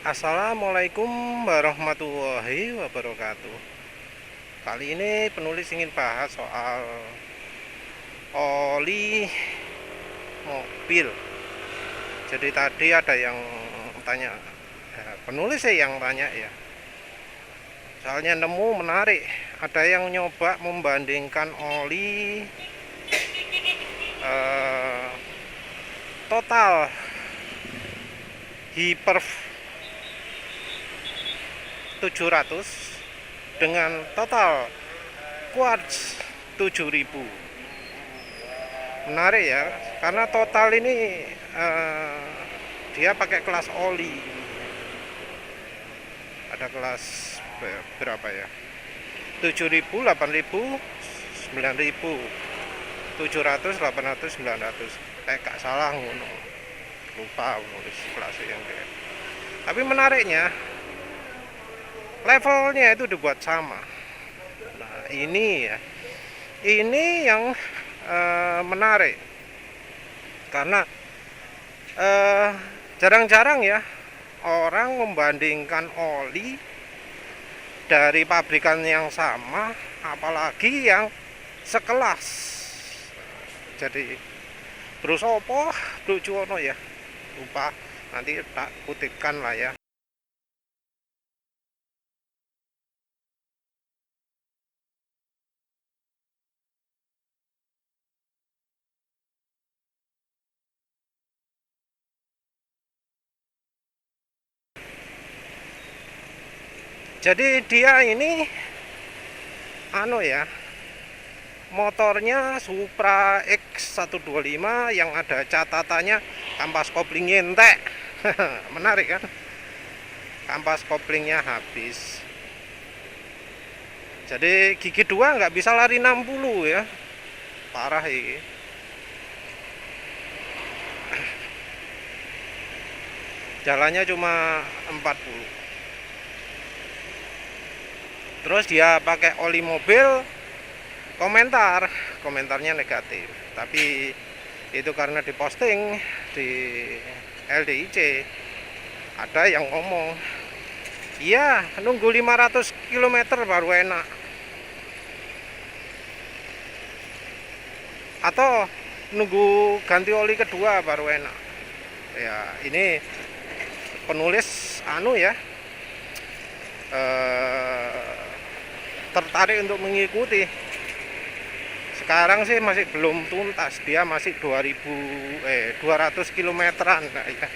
Assalamualaikum warahmatullahi wabarakatuh. Kali ini penulis ingin bahas soal oli mobil. Jadi tadi ada yang tanya, penulis sih yang tanya ya. Soalnya nemu menarik, ada yang nyoba membandingkan oli total Hyperf 700 dengan total Quartz 7000. Menarik ya, karena total ini dia pakai kelas oli. Ada kelas berapa ya? 7000, 8000, 9000, 700, 800, 900. Gak salah ngono. Lupa nulis kelas yang kayak. Tapi menariknya levelnya itu dibuat sama. Nah, ini ya. Ini yang menarik. Karena jarang-jarang ya orang membandingkan oli dari pabrikan yang sama, apalagi yang sekelas. Jadi terus opo lucu ono ya, lupa, nanti tak kutipkan lah ya. Jadi dia ini anu ya, motornya Supra X125 yang ada catatannya kampas koplingnya entek. Menarik kan, kampas koplingnya habis. Jadi gigi dua nggak bisa lari 60 ya, parah ini. Jalannya cuma 40. Terus dia pakai oli mobil, komentarnya negatif. Tapi itu karena diposting di LDIC, ada yang ngomong, iya nunggu 500 km baru enak, atau nunggu ganti oli kedua baru enak. Ya ini penulis anu ya, tertarik untuk mengikuti. Sekarang sih masih belum tuntas, dia masih 200 kilometeran. Nah, ya.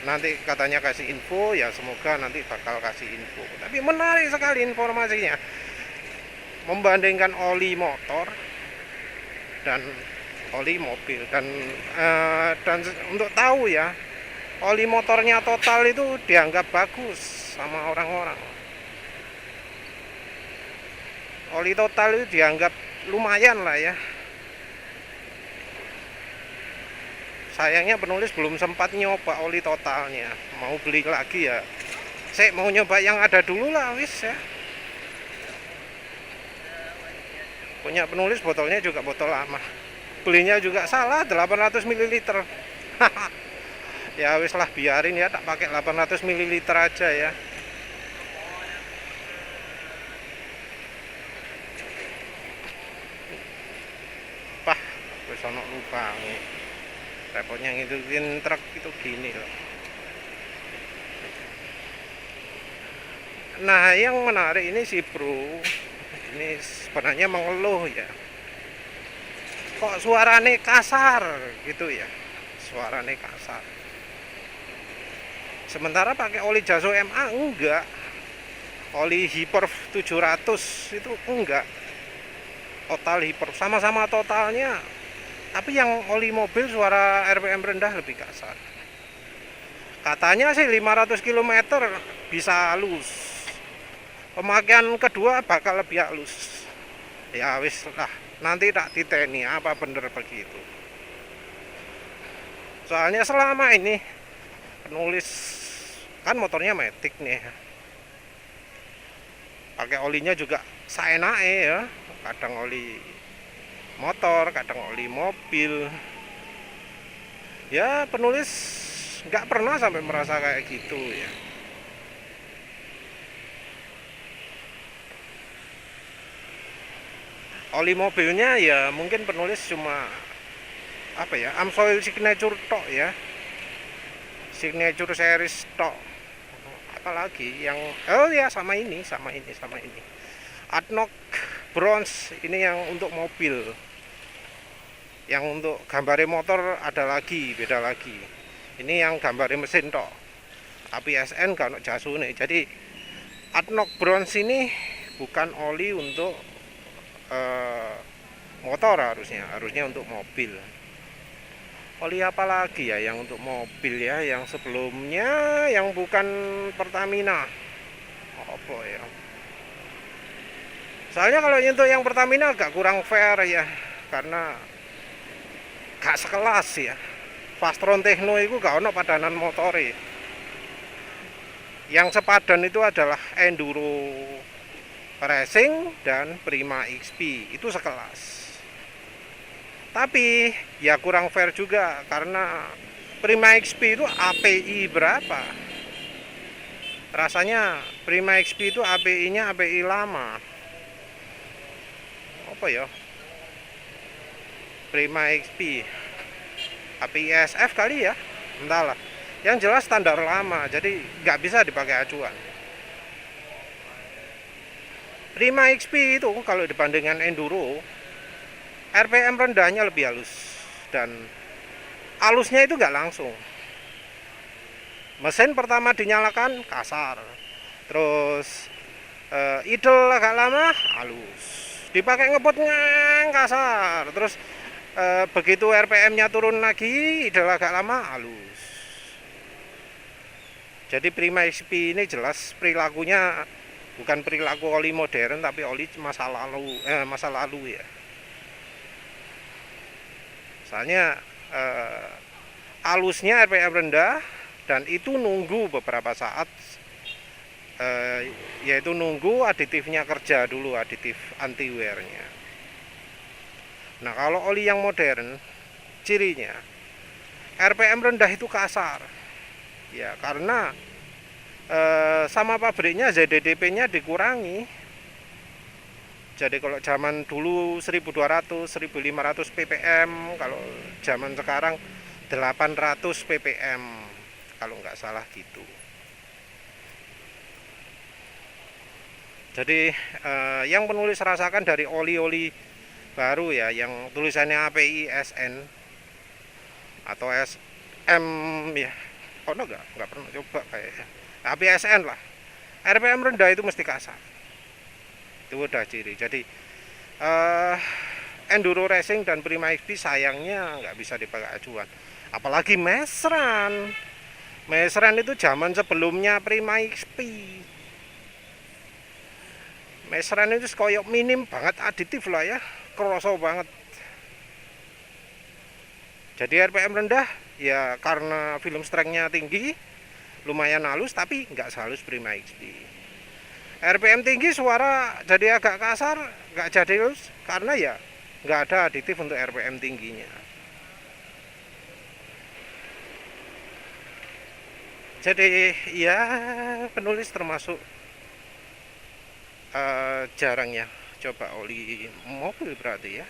Nanti katanya kasih info, ya semoga nanti bakal kasih info. Tapi menarik sekali informasinya, membandingkan oli motor dan oli mobil. Dan untuk tahu ya, oli motornya total itu dianggap bagus sama orang-orang. Oli total itu dianggap lumayan lah ya. Sayangnya penulis belum sempat nyoba oli totalnya. Mau beli lagi ya, saya mau nyoba yang ada dulu lah wis ya. Punya penulis botolnya juga botol lama, belinya juga salah, 800 ml. Ya wis lah, biarin ya, tak pakai 800 ml aja ya. Pah, wis ono lubang. Repotnya ngituin truk itu gini loh. Nah, yang menarik ini si bro ini sebenarnya mengeluh ya, kok suarane kasar gitu ya, suarane kasar. Sementara pakai oli Jaso MA enggak, oli Hyperf 700 itu enggak, total Hyperf sama-sama totalnya. Tapi yang oli mobil suara RPM rendah lebih kasar. Katanya sih 500 km bisa halus. Pemakaian kedua bakal lebih halus. Ya wis lah, nanti tak titeni apa bener begitu. Soalnya selama ini penulis kan motornya Matic nih, pakai olinya juga saenake ya, kadang oli motor, kadang oli mobil. Ya penulis nggak pernah sampai merasa kayak gitu ya. Oli mobilnya ya mungkin penulis cuma apa ya, Amsoil signature tok ya, signature series tok. Apalagi yang ya sama ini Adnoc bronze ini yang untuk mobil. Yang untuk gambarnya motor ada lagi, beda lagi. Ini yang gambarnya mesin tok. Tapi SN kan jasune. Jadi Adnoc bronze ini bukan oli untuk motor, harusnya untuk mobil. Oli apa lagi ya yang untuk mobil ya, yang sebelumnya yang bukan Pertamina apa ya, soalnya kalau untuk yang Pertamina agak kurang fair ya, karena gak sekelas ya. Fastron Techno itu gak ono padanan motore. Yang sepadan itu adalah Enduro Racing dan Prima XP, itu sekelas. Tapi ya kurang fair juga, karena Prima XP itu API berapa? Rasanya Prima XP itu API-nya API lama. Apa ya? Prima XP API SF kali ya, entahlah. Yang jelas standar lama, jadi nggak bisa dipakai acuan. Prima XP itu kalau dibandingkan Enduro, RPM rendahnya lebih halus, dan halusnya itu nggak langsung. Mesin pertama dinyalakan kasar, terus idle agak lama halus, dipakai ngebut kasar, terus begitu RPM-nya turun lagi, idle agak lama halus. Jadi Prima XP ini jelas perilakunya bukan perilaku oli modern, tapi oli masa lalu ya. Soalnya halusnya RPM rendah, dan itu nunggu beberapa saat, yaitu nunggu aditifnya kerja dulu, aditif anti wear-nya. Nah kalau oli yang modern, cirinya RPM rendah itu kasar ya, karena sama pabriknya ZDDP-nya dikurangi. Jadi kalau zaman dulu 1200, 1500 ppm, kalau zaman sekarang 800 ppm, kalau nggak salah gitu. Jadi yang penulis rasakan dari oli-oli baru ya, yang tulisannya API SN atau SM ya, oh nggak pernah coba kayaknya. API SN lah, RPM rendah itu mesti kasar. Itu udah ciri. Jadi Enduro Racing dan Prima XP sayangnya nggak bisa dipakai acuan. Apalagi Mesran itu zaman sebelumnya Prima XP. Mesran itu koyok minim banget aditif lah ya, kroso banget. Jadi RPM rendah ya karena film strength-nya tinggi, lumayan halus, tapi nggak sehalus Prima XP. RPM tinggi suara jadi agak kasar, nggak jadi halus, karena ya nggak ada aditif untuk RPM tingginya. Jadi ya penulis termasuk jarang ya coba oli mobil berarti ya.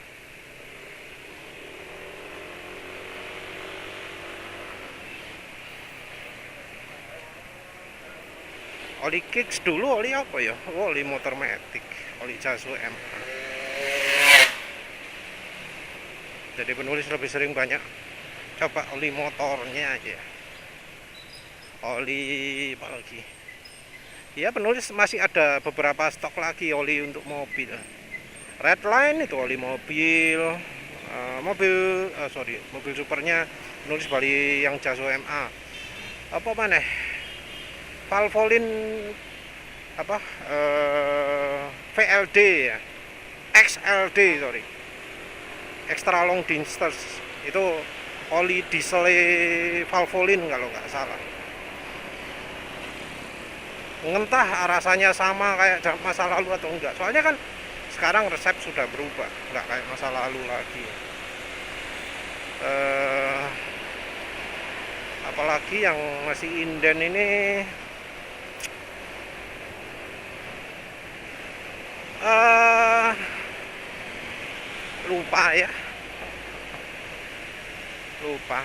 Oli kicks dulu, oli apa ya? Oli motor matic, oli Jaso MA. Jadi penulis lebih sering banyak coba oli motornya aja. Oli apa lagi? Ya penulis masih ada beberapa stok lagi oli untuk mobil. Redline itu oli mobil, mobil supernya penulis Bali yang Jaso MA. Apa mana? Valvoline apa? VLD ya, XLD extra long distance, itu oli diesel Valvoline kalau nggak salah. Entah rasanya sama kayak masa lalu atau enggak, soalnya kan sekarang resep sudah berubah, nggak kayak masa lalu lagi. apalagi yang masih inden ini eh lupa ya, lupa,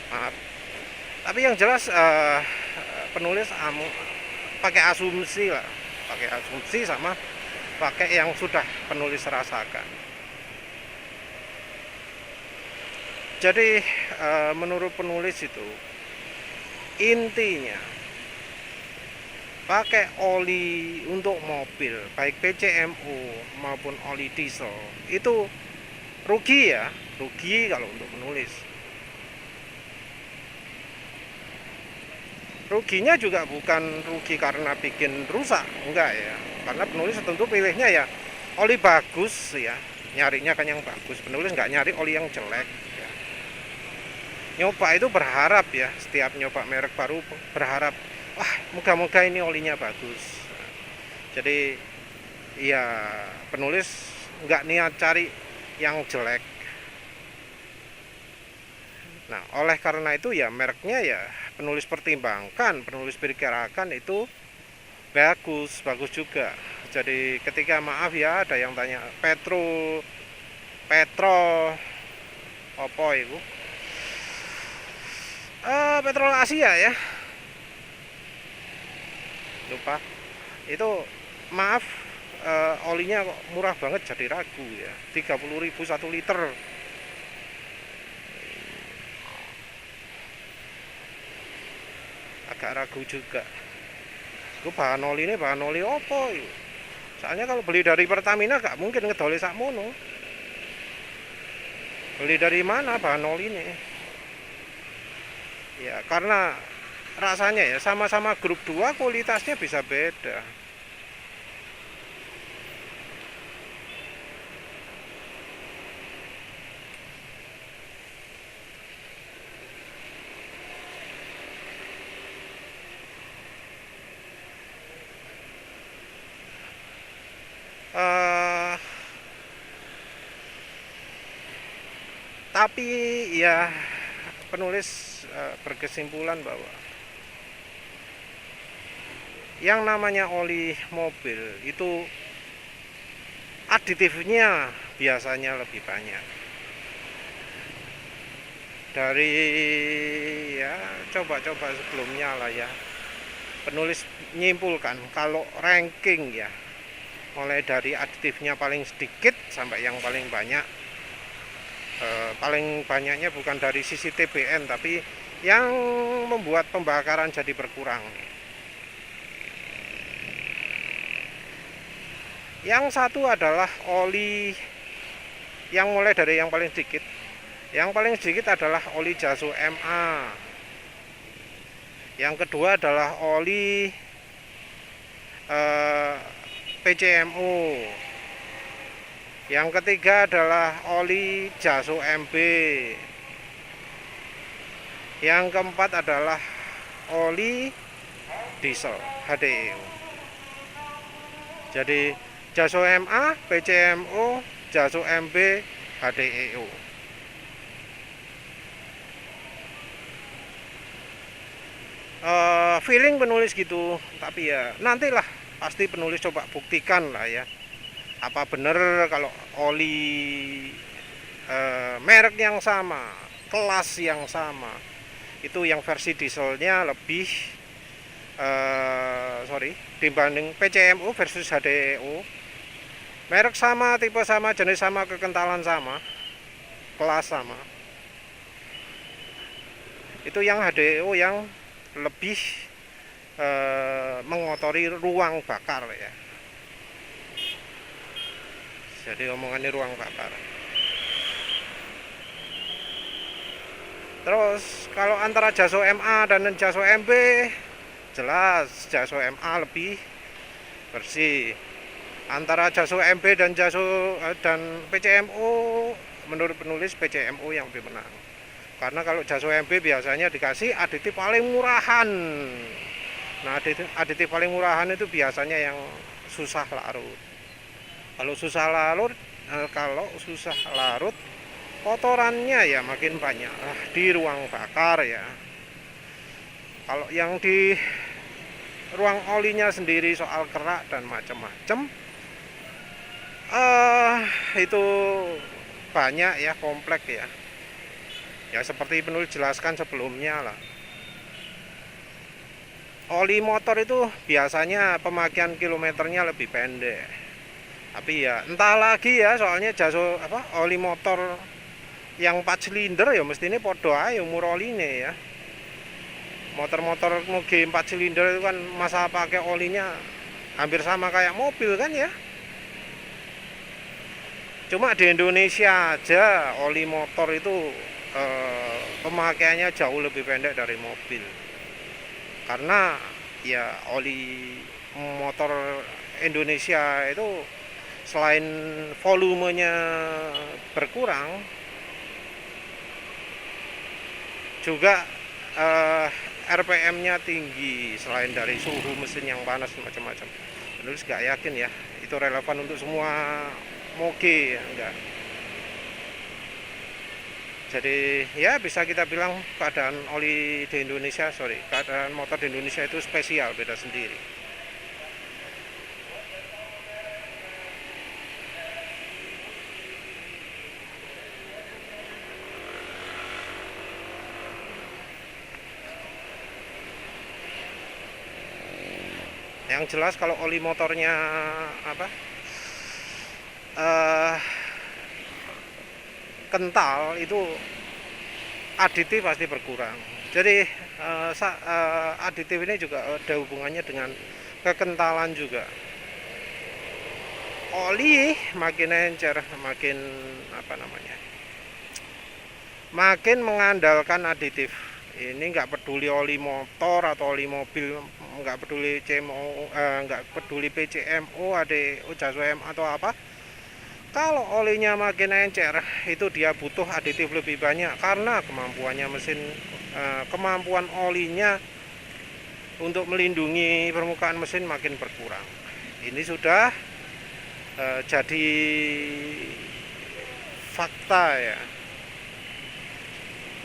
maaf. Tapi yang jelas penulis pakai asumsi lah, pakai asumsi sama pakai yang sudah penulis rasakan. Jadi menurut penulis itu intinya pakai oli untuk mobil baik PCMU maupun oli diesel itu rugi ya, rugi kalau untuk penulis. Ruginya juga bukan rugi karena bikin rusak, enggak ya, karena penulis tentu pilihnya ya oli bagus ya, nyarinya kan yang bagus. Penulis nggak nyari oli yang jelek ya. Nyoba itu berharap ya, setiap nyoba merek baru berharap wah moga-moga ini olinya bagus. Jadi ya penulis nggak niat cari yang jelek. Nah oleh karena itu ya mereknya ya penulis pertimbangkan, penulis perkirakan itu bagus juga. Jadi ketika maaf ya ada yang tanya petrol apa itu petrol Asia ya, lupa itu, maaf olinya kok murah banget, jadi ragu ya, 30.000 1 liter. Agak ragu juga itu bahan oli apa itu. Soalnya kalau beli dari Pertamina gak mungkin ngedoli sakmono. Beli dari mana bahan oli ini ya, karena rasanya ya sama-sama grup 2 kualitasnya bisa beda. Tapi ya penulis berkesimpulan bahwa yang namanya oli mobil itu aditifnya biasanya lebih banyak dari ya coba-coba sebelumnya lah ya. Penulis menyimpulkan kalau ranking ya mulai dari aditifnya paling sedikit sampai yang paling banyak. Paling banyaknya bukan dari sisi TBN tapi yang membuat pembakaran jadi berkurang. Yang satu adalah oli yang mulai dari yang paling sedikit. Yang paling sedikit adalah oli Jaso MA. Yang kedua adalah oli PCMU. Yang ketiga adalah oli Jaso MB. Yang keempat adalah oli diesel HDEU. Jadi Jaso MA, PCMU, Jaso MB, HDEU. Feeling penulis gitu, tapi ya nantilah pasti penulis coba buktikan lah ya. Apa benar kalau oli merek yang sama, kelas yang sama, itu yang versi dieselnya lebih dibanding PCMU versus HDEU. Merek sama, tipe sama, jenis sama, kekentalan sama, kelas sama. Itu yang HDEU yang lebih mengotori ruang bakar ya. Jadi omongannya ruang bakar. Terus kalau antara Jaso MA dan Jaso MB, jelas Jaso MA lebih bersih. Antara Jaso MB dan dan PCMU, menurut penulis PCMU yang lebih menang. Karena kalau Jaso MB biasanya dikasih aditif paling murahan. Nah, aditif paling murahan itu biasanya yang susah larut. Kalau susah larut, kotorannya ya makin banyak lah di ruang bakar ya. Kalau yang di ruang olinya sendiri soal kerak dan macam-macam, itu banyak ya, kompleks ya. Ya seperti penulis jelaskan sebelumnya lah. Oli motor itu biasanya pemakaian kilometernya lebih pendek. Tapi ya entah lagi ya, soalnya jaso oli motor yang 4 silinder ya mestinya podo ae umur oline ya. Motor-motor moge 4 silinder itu kan masa pakai olinya hampir sama kayak mobil kan ya. Cuma di Indonesia aja oli motor itu pemakaiannya jauh lebih pendek dari mobil. Karena ya oli motor Indonesia itu selain volumenya berkurang, juga RPM-nya tinggi selain dari suhu mesin yang panas macam-macam. Penulis nggak yakin ya itu relevan untuk semua moge ya, enggak. Jadi ya bisa kita bilang keadaan keadaan motor di Indonesia itu spesial, beda sendiri. Yang jelas kalau oli motornya kental itu aditif pasti berkurang. Jadi aditif ini juga ada hubungannya dengan kekentalan juga. Oli makin encer, makin mengandalkan aditif. Ini nggak peduli oli motor atau oli mobil, nggak peduli CMO, nggak peduli PCMO, UJASOM atau apa. Kalau olinya makin encer, itu dia butuh aditif lebih banyak karena kemampuan olinya untuk melindungi permukaan mesin makin berkurang. Ini sudah jadi fakta ya.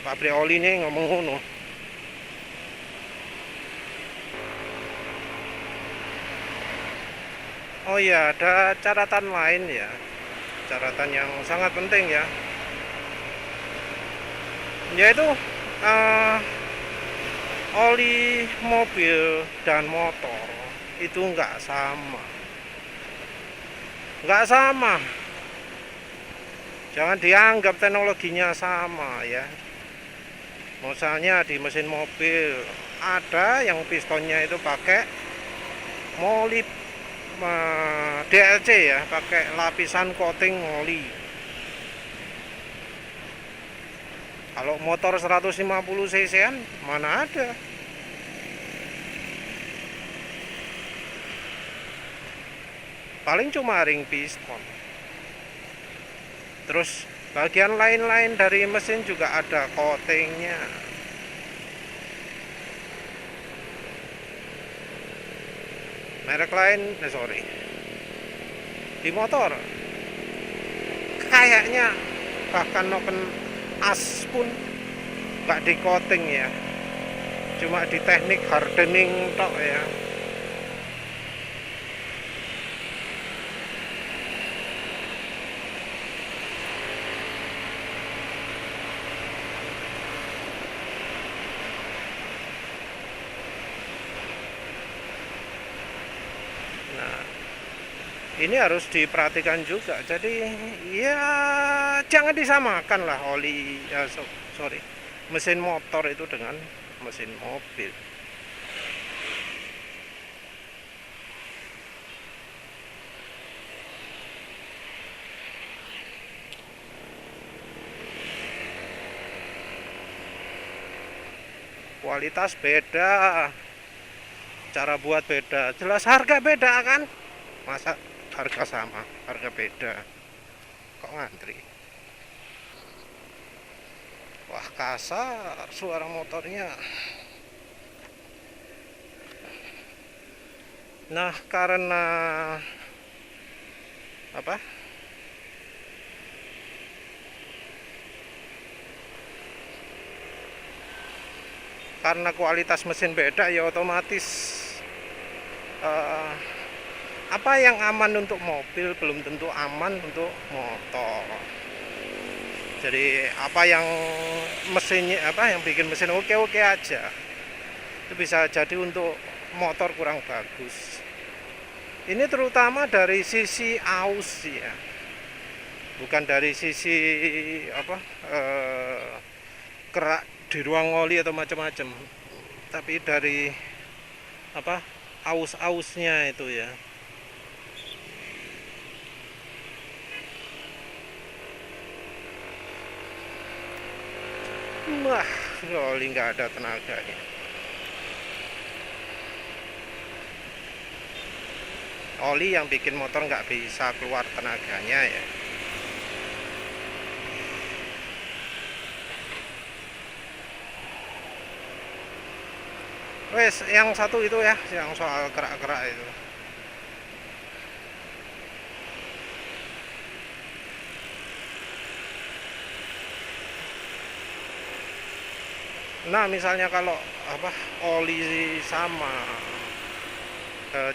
Pabrik oli ini ngomong ngono. Oh iya, ada catatan lain ya. Catatan yang sangat penting ya, yaitu oli mobil dan motor itu nggak sama. Jangan dianggap teknologinya sama ya. Misalnya di mesin mobil ada yang pistonnya itu pakai molib DLC ya, pakai lapisan coating oli. Kalau motor 150 cc-an mana ada. Paling cuma ring piston. Terus bagian lain-lain dari mesin juga ada coatingnya. Merek lain, di motor kayaknya bahkan noken as pun nggak di coating ya, cuma di teknik hardening tok ya. Ini harus diperhatikan juga. Jadi ya jangan disamakan lah mesin motor itu dengan mesin mobil. Kualitas beda, cara buat beda, jelas harga beda kan. Masa harga sama, harga beda, kok ngantri. Wah, kasar suara motornya. Nah, karena karena kualitas mesin beda ya otomatis eh, apa yang aman untuk mobil belum tentu aman untuk motor. Jadi apa yang mesinnya, apa yang bikin mesin oke-oke aja, itu bisa jadi untuk motor kurang bagus. Ini terutama dari sisi aus ya, bukan dari sisi apa kerak di ruang oli atau macam-macam, tapi dari apa aus-ausnya itu ya. Wah, oli nggak ada tenaganya. Oli yang bikin motor nggak bisa keluar tenaganya ya. Wes, yang satu itu ya, yang soal kerak-kerak itu. Nah, misalnya kalau apa oli sama,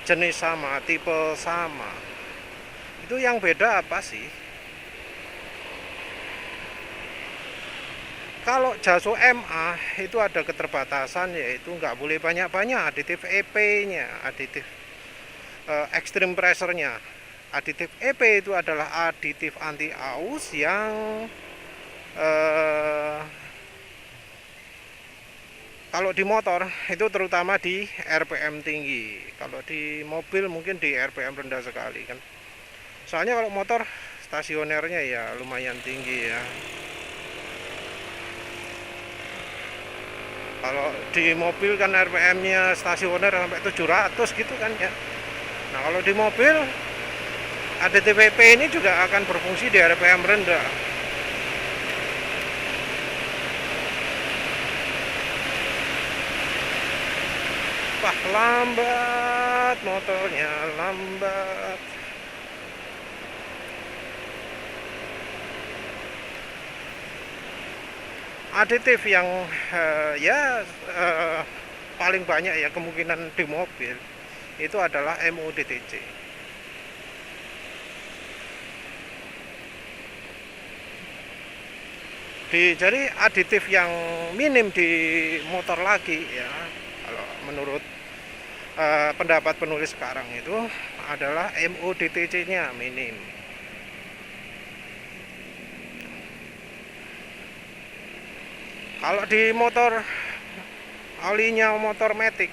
jenis sama, tipe sama, itu yang beda apa sih? Kalau Jaso MA itu ada keterbatasan, yaitu nggak boleh banyak-banyak aditif EP-nya, aditif extreme pressure-nya. Aditif EP itu adalah aditif anti aus yang kalau di motor itu terutama di RPM tinggi. Kalau di mobil mungkin di RPM rendah sekali kan. Soalnya kalau motor stasionernya ya lumayan tinggi ya. Kalau di mobil kan RPM-nya stasioner sampai 700 gitu kan ya. Nah, kalau di mobil ADTVP ini juga akan berfungsi di RPM rendah. Wah, lambat motornya, lambat. Aditif yang paling banyak ya kemungkinan di mobil itu adalah MODTC. Jadi aditif yang minim di motor lagi ya, kalau menurut pendapat penulis sekarang itu adalah MODTC-nya minim. Kalau di motor olinya motor Matic,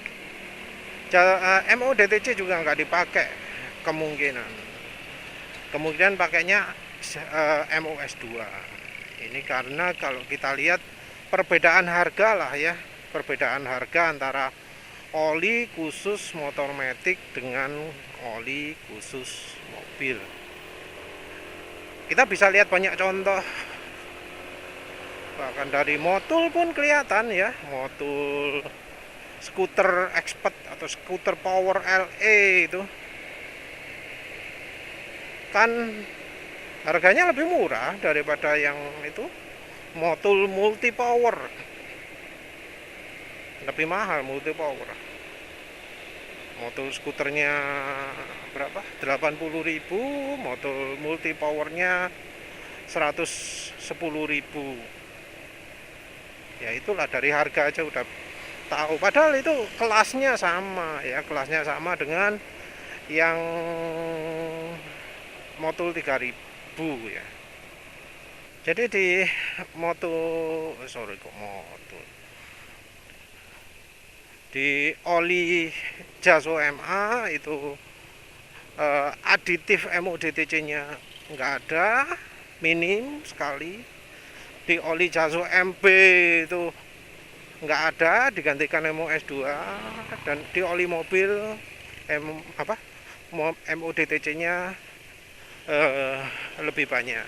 MODTC juga nggak dipakai kemungkinan pakainya MOS2. Ini karena kalau kita lihat perbedaan harga lah ya, perbedaan harga antara oli khusus motor Matic dengan oli khusus mobil. Kita bisa lihat banyak contoh, bahkan dari Motul pun kelihatan ya, Motul skuter Expert atau skuter Power LE itu kan harganya lebih murah daripada yang itu Motul Multi Power, lebih mahal Multi Power. Motul skuternya berapa? 80.000, Motul Multi Powernya 110.000. Ya itulah, dari harga aja udah tahu, padahal itu kelasnya sama ya, kelasnya sama dengan yang Motul 3000 ya. Jadi di di oli Jaso MA itu aditif MODTC-nya nggak ada, minim sekali. Di oli Jaso MP itu nggak ada, digantikan MOS2. Dan di oli mobil MODTC-nya lebih banyak.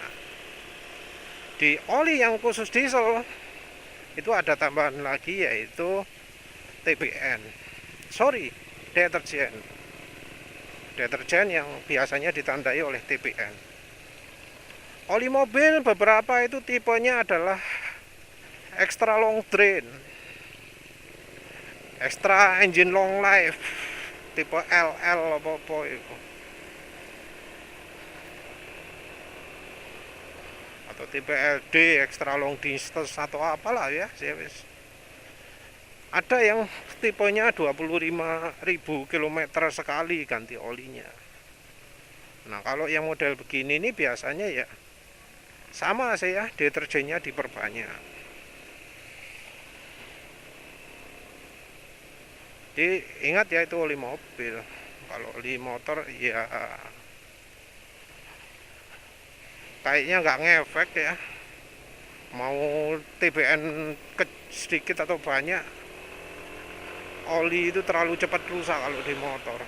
Di oli yang khusus diesel itu ada tambahan lagi, yaitu TBN, deterjen yang biasanya ditandai oleh TBN. Oli mobil beberapa itu tipenya adalah extra long drain. extra engine long life tipe LL apa-apa itu, atau tipe LD extra long distance atau apalah ya. Ada yang tipenya 25.000 km sekali ganti olinya. Nah kalau yang model begini ini biasanya ya sama sih ya, deterjennya diperbanyak. Jadi ingat ya, itu oli mobil. Kalau oli motor ya kayaknya nggak ngefek ya, mau TBN sedikit atau banyak, oli itu terlalu cepat rusak kalau di motor.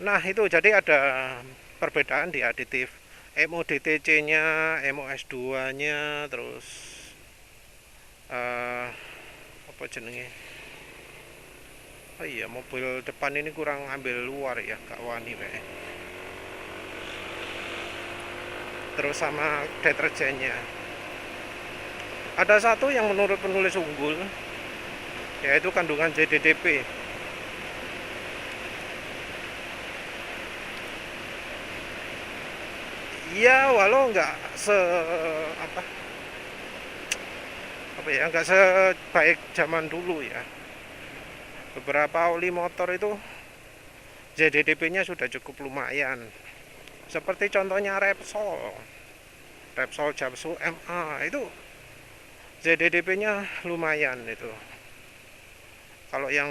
Nah itu jadi ada perbedaan di aditif MODTC nya, MOS2 nya, terus apa jenenge, oh iya mobil depan ini kurang ambil luar ya, gak wani be. Terus sama deterjennya. Ada satu yang menurut penulis unggul, yaitu kandungan ZDDP. Iya, walau nggak apa ya, nggak sebaik zaman dulu ya. Beberapa oli motor itu ZDDP-nya sudah cukup lumayan. Seperti contohnya Repsol Japsu MA itu ZDDP-nya lumayan itu. Kalau yang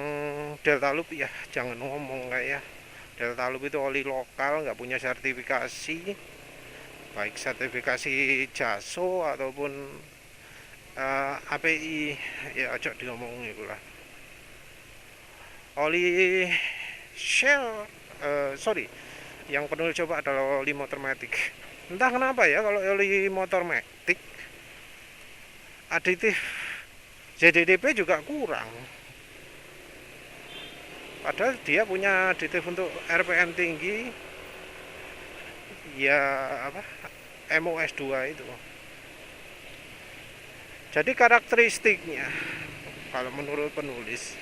Delta Loop ya jangan ngomong, kayak ya. Delta Loop itu oli lokal, nggak punya sertifikasi, baik sertifikasi JASO ataupun API ya, ojo diomong itu lah. Oli Shell, sorry, yang penulis coba adalah oli motor matic. Entah kenapa ya, kalau oli motor matic aditif ZDDP juga kurang, padahal dia punya aditif untuk RPM tinggi ya, apa, MOS2 itu. Jadi karakteristiknya kalau menurut penulis,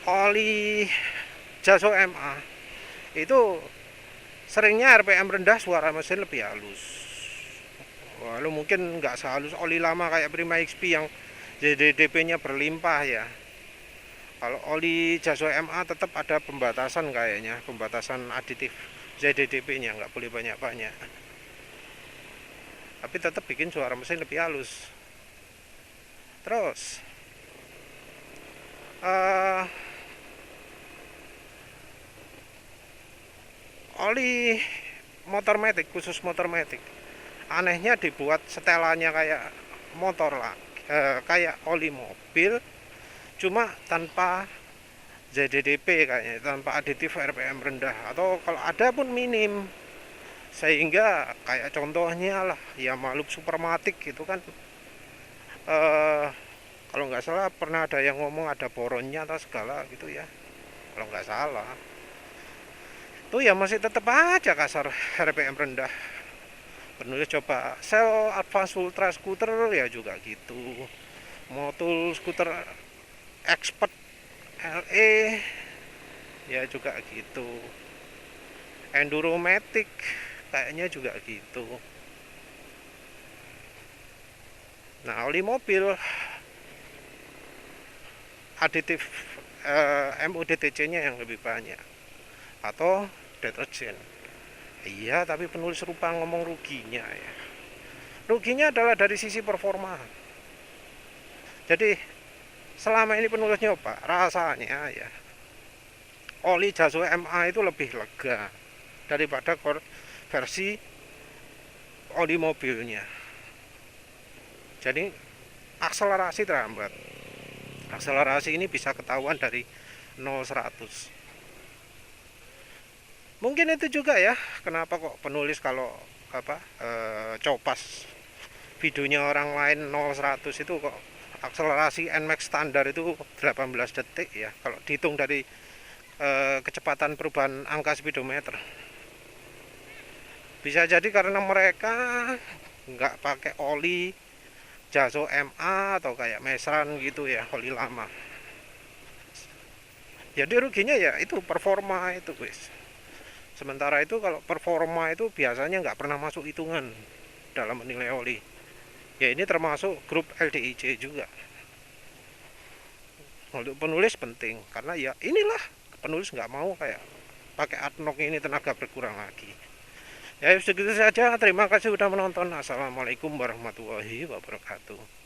oli Jaso MA itu seringnya RPM rendah, suara mesin lebih halus. Walau mungkin nggak sehalus oli lama kayak Prima XP yang ZDDP-nya berlimpah ya. Kalau oli Jaso MA tetap ada pembatasan kayaknya, pembatasan aditif ZDDP-nya, nggak boleh banyak-banyak. Tapi tetap bikin suara mesin lebih halus. Terus oli motor matic, khusus motor matic, anehnya dibuat setelannya kayak motor lah, kayak oli mobil, cuma tanpa ZDDP kayaknya, tanpa aditif RPM rendah, atau kalau ada pun minim. Sehingga kayak contohnya lah ya, Malup Supermatic gitu kan, kalau nggak salah pernah ada yang ngomong ada boronnya atau segala gitu ya, kalau nggak salah tuh ya, masih tetap aja kasar, RPM rendah. Penulis coba sel Advance Ultra Scooter ya juga gitu, Motul Scooter Expert LE ya juga gitu, Enduromatic kayaknya juga gitu. Nah oli mobil aditif MODTC nya yang lebih banyak, atau deterjen. Iya, tapi penulis rupa ngomong ruginya ya. Ruginya adalah dari sisi performa. Jadi selama ini penulis nyoba, rasanya ya oli Jaso MA itu lebih lega daripada versi oli mobilnya. Jadi akselerasi terhambat. Akselerasi ini bisa ketahuan dari 0-100. Mungkin itu juga ya kenapa kok penulis kalau copas videonya orang lain 0-100 itu kok akselerasi NMAX standar itu 18 detik ya, kalau dihitung dari kecepatan perubahan angka speedometer. Bisa jadi karena mereka nggak pakai oli Jaso MA atau kayak Mesran gitu ya, oli lama. Jadi ruginya ya itu performa itu guys. Sementara itu kalau performa itu biasanya nggak pernah masuk hitungan dalam menilai oli. Ya ini termasuk grup LDIC juga. Untuk penulis penting karena ya inilah penulis nggak mau kayak pakai adnoc ini tenaga berkurang lagi. Ya segitu saja. Terima kasih sudah menonton. Assalamualaikum warahmatullahi wabarakatuh.